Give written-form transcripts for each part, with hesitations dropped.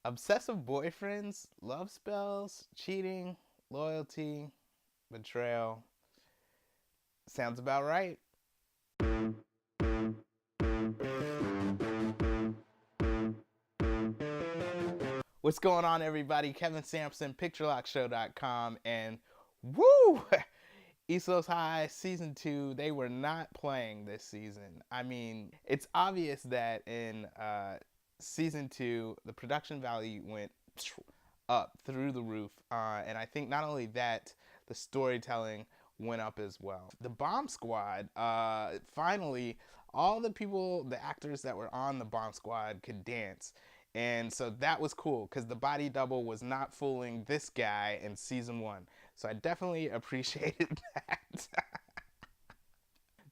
Obsessive boyfriends, love spells, cheating, loyalty, betrayal. Sounds about right. What's going on, everybody? Kevin Sampson, PictureLockShow.com, and woo! East High Season 2, they were not playing this season. I mean, it's obvious that in Season 2, the production value went up through the roof. And I think not only that, the storytelling went up as well. The Bomb Squad, finally, all the people, the actors that were on the Bomb Squad could dance. And so that was cool because the body double was not fooling this guy in season 1. So I definitely appreciated that.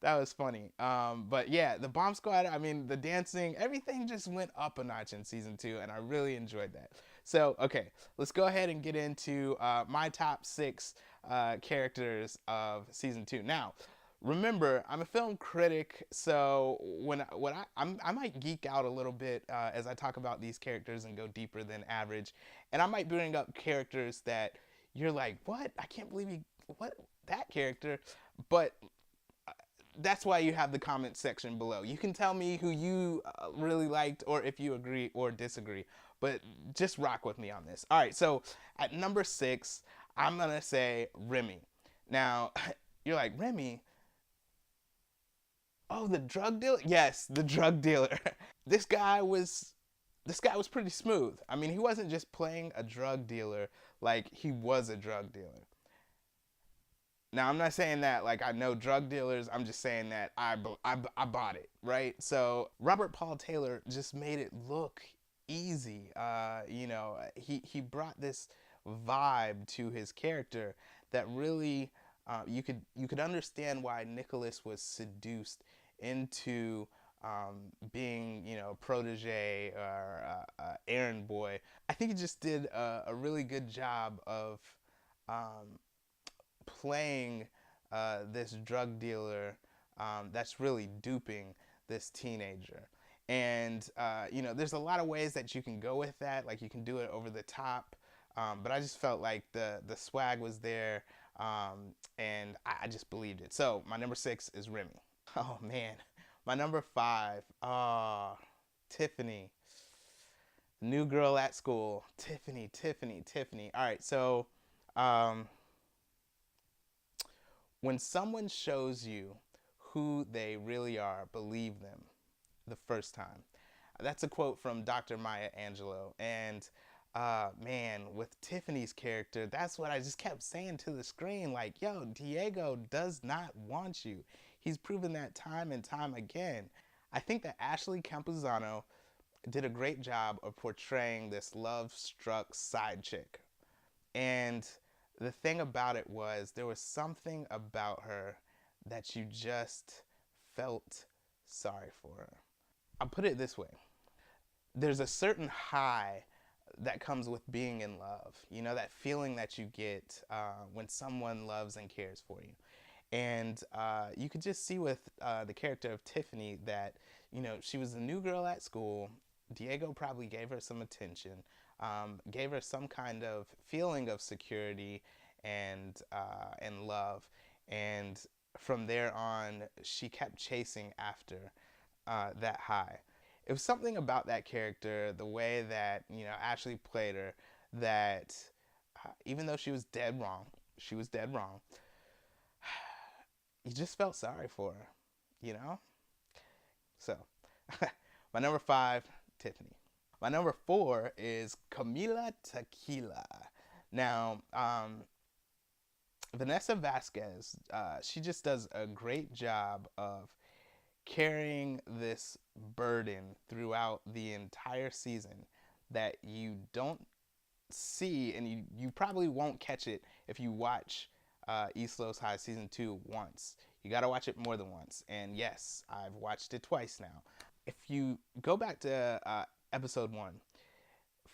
That was funny. But yeah, the Bomb Squad, I mean, the dancing, everything just went up a notch in season 2, and I really enjoyed that. So, okay, let's go ahead and get into my top 6 characters of season 2. Now, remember, I'm a film critic, so I might geek out a little bit as I talk about these characters and go deeper than average, and I might bring up characters that you're like, what? I can't believe what that character, but that's why you have the comment section below. You can tell me who you really liked or if you agree or disagree, but just rock with me on this. All right, so at number 6, I'm gonna say Remy. Now, you're like, Remy? Oh, the drug dealer? Yes, the drug dealer. this guy was this guy was pretty smooth. I mean, he wasn't just playing a drug dealer, like he was a drug dealer. Now, I'm not saying that like I know drug dealers. I'm just saying that I bought it, right? So Robert Paul Taylor just made it look easy. He brought this vibe to his character that really you could understand why Nicholas was seduced into being protege or errand boy. I think he just did a really good job of um, playing this drug dealer that's really duping this teenager. And there's a lot of ways that you can go with that. Like you can do it over the top, but I just felt like the swag was there, and I just believed it. So my number 6 is Remy. Oh man, my number 5, Tiffany, new girl at school. Tiffany, Tiffany, Tiffany. All right, so um, when someone shows you who they really are, believe them the first time. That's a quote from Dr. Maya Angelou. And man, with Tiffany's character, that's what I just kept saying to the screen. Like, yo, Diego does not want you. He's proven that time and time again. I think that Ashley Campuzano did a great job of portraying this love-struck side chick. And the thing about it was there was something about her that you just felt sorry for her. I'll put it this way. There's a certain high that comes with being in love. You know, that feeling that you get when someone loves and cares for you. And you could just see with the character of Tiffany that, she was the new girl at school. Diego probably gave her some attention, gave her some kind of feeling of security and love. And from there on, she kept chasing after that high. It was something about that character, the way that Ashley played her, that even though she was dead wrong. You just felt sorry for her, you know. So, my number 5, Tiffany. My number 4 is Camila Tequila. Now, Vanessa Vasquez, she just does a great job of carrying this burden throughout the entire season that you don't see, and you probably won't catch it if you watch East Los High Season 2 once. You gotta watch it more than once. And yes, I've watched it twice now. If you go back to episode 1,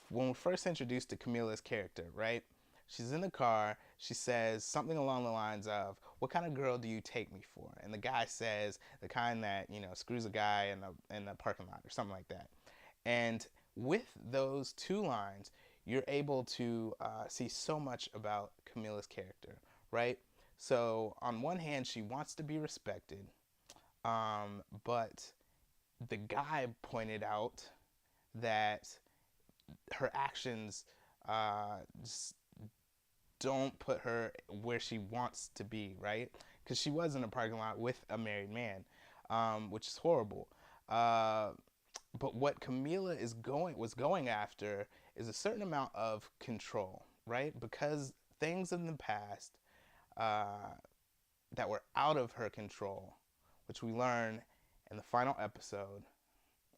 when we're first introduced to Camila's character, right? She's in the car. She says something along the lines of, "What kind of girl do you take me for?" And the guy says, "The kind that screws a guy in the parking lot," or something like that. And with those two lines, you're able to see so much about Camilla's character, right? So on one hand, she wants to be respected, but the guy pointed out that her actions just don't put her where she wants to be, right? Because she was in a parking lot with a married man, which is horrible. Uh, but what Camila was going after is a certain amount of control, right? Because things in the past uh, that were out of her control, which we learn in the final episode,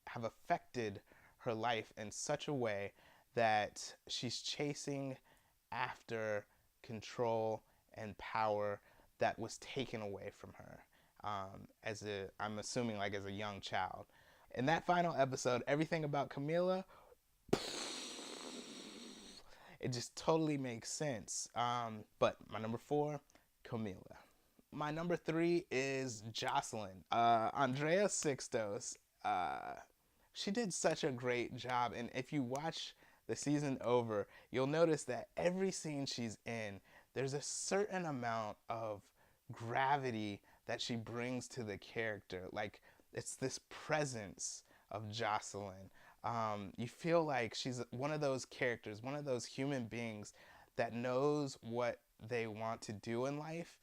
have affected her life in such a way that she's chasing after control and power that was taken away from her I'm assuming like as a young child. In that final episode, everything about Camila, it just totally makes sense. But my number 4, Camila. My number 3 is Jocelyn. Andrea Sixtos. She did such a great job, and if you watch the season over, you'll notice that every scene she's in, there's a certain amount of gravity that she brings to the character. Like, it's this presence of Jocelyn. You feel like she's one of those characters, one of those human beings that knows what they want to do in life.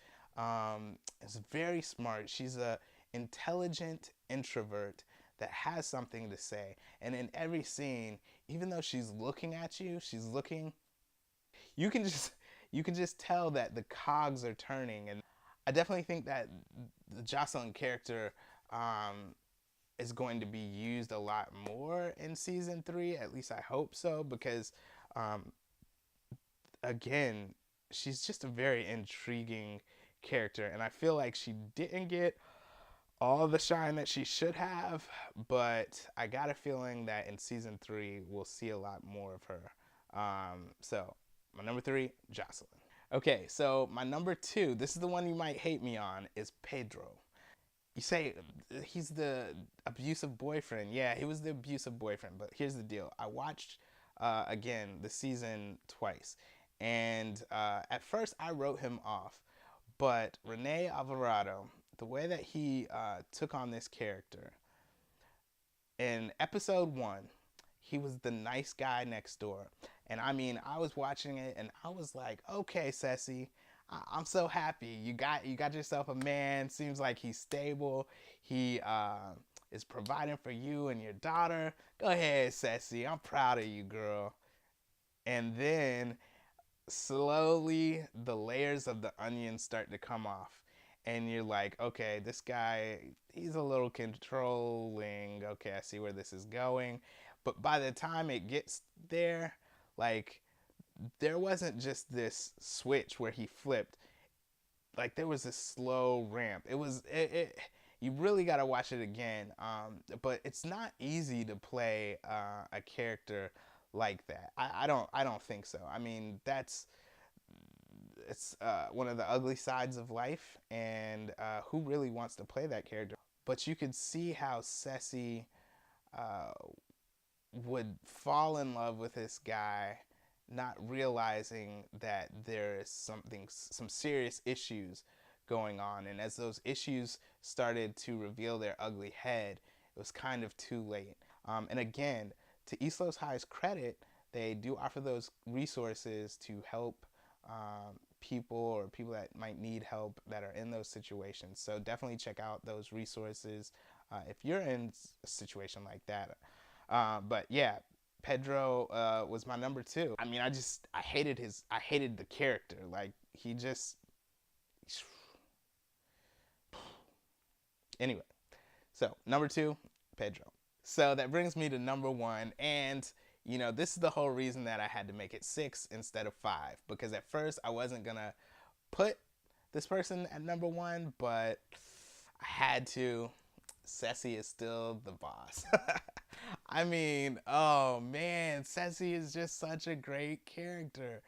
Is very smart. She's a intelligent introvert that has something to say. And in every scene, even though she's looking at you, you can just tell that the cogs are turning. And I definitely think that the Jocelyn character is going to be used a lot more in season 3. At least I hope so, because again, she's just a very intriguing character, and I feel like she didn't get all the shine that she should have, but I got a feeling that in season 3 we'll see a lot more of her. So my number 3, Jocelyn. Okay, so my number 2, this is the one you might hate me on, is Pedro. You say he's the abusive boyfriend. Yeah, he was the abusive boyfriend, but here's the deal. I watched, again, the season twice, and at first I wrote him off, but Rene Alvarado, the way that he took on this character, in episode 1, he was the nice guy next door. And I mean, I was watching it and I was like, okay, Ceci, I'm so happy. You got yourself a man. Seems like he's stable. He is providing for you and your daughter. Go ahead, Ceci. I'm proud of you, girl. And then slowly the layers of the onion start to come off. And you're like, okay, this guy, he's a little controlling. Okay, I see where this is going. But by the time it gets there, like, there wasn't just this switch where he flipped. Like, there was a slow ramp. You really got to watch it again. But it's not easy to play a character like that. I don't think so. I mean, it's one of the ugly sides of life, and who really wants to play that character? But you could see how Ceci would fall in love with this guy, not realizing that there is some serious issues going on. And as those issues started to reveal their ugly head, it was kind of too late. And again, to Islos High's credit, they do offer those resources to help people or people that might need help that are in those situations. So definitely check out those resources if you're in a situation like that. But yeah, Pedro was my number 2. I mean, I hated the character. Like, he just, anyway. So number 2, Pedro. So that brings me to number 1, and you know, this is the whole reason that I had to make it 6 instead of 5, because at first I wasn't gonna put this person at number 1, but I had to. Ceci is still the boss. I mean, oh man, Ceci is just such a great character.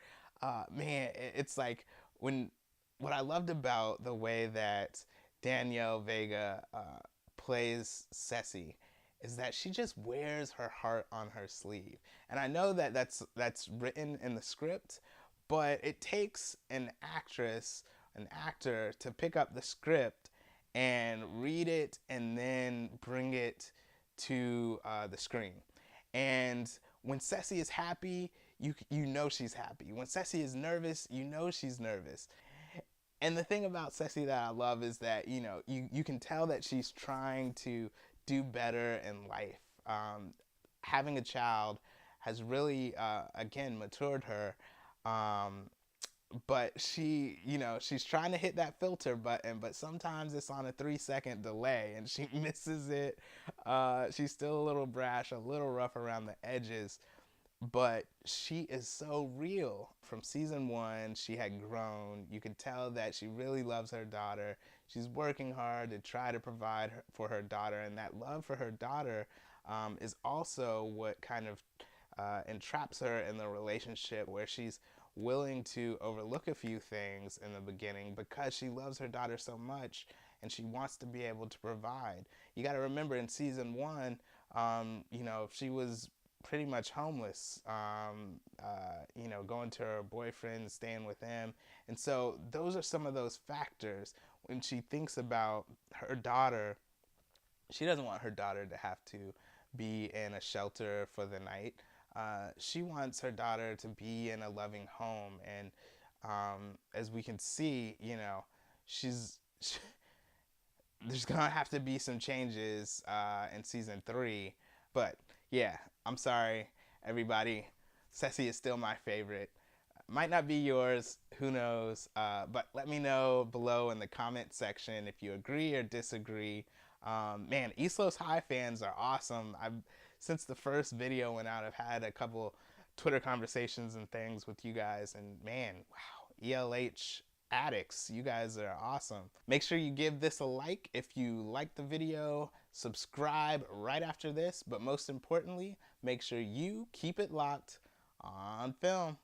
Man, it's like what I loved about the way that Danielle Vega plays Ceci is that she just wears her heart on her sleeve. And I know that that's written in the script, but it takes an actress, an actor, to pick up the script and read it and then bring it to the screen. And when Ceci is happy, you know she's happy. When Ceci is nervous, you know she's nervous. And the thing about Ceci that I love is that, you know, you can tell that she's trying to do better in life. Having a child has really, again, matured her. Um, but she, you know, she's trying to hit that filter button, but sometimes it's on a 3-second delay and she misses it. She's still a little brash, a little rough around the edges, but she is so real. From season 1, she had grown. You could tell that she really loves her daughter. She's working hard to try to provide for her daughter, and that love for her daughter is also what kind of entraps her in the relationship, where she's willing to overlook a few things in the beginning because she loves her daughter so much and she wants to be able to provide. You got to remember, in season 1, you know, she was pretty much homeless, you know, going to her boyfriend, staying with him. And so those are some of those factors. When she thinks about her daughter, she doesn't want her daughter to have to be in a shelter for the night. She wants her daughter to be in a loving home. And as we can see, you know, there's going to have to be some changes in season 3. But yeah, I'm sorry, everybody. Ceci is still my favorite. Might not be yours, who knows, but let me know below in the comment section if you agree or disagree. Man, ELH High fans are awesome. Since the first video went out, I've had a couple Twitter conversations and things with you guys, and man, wow, ELH Addicts, you guys are awesome. Make sure you give this a like if you like the video, subscribe right after this, but most importantly, make sure you keep it locked on film.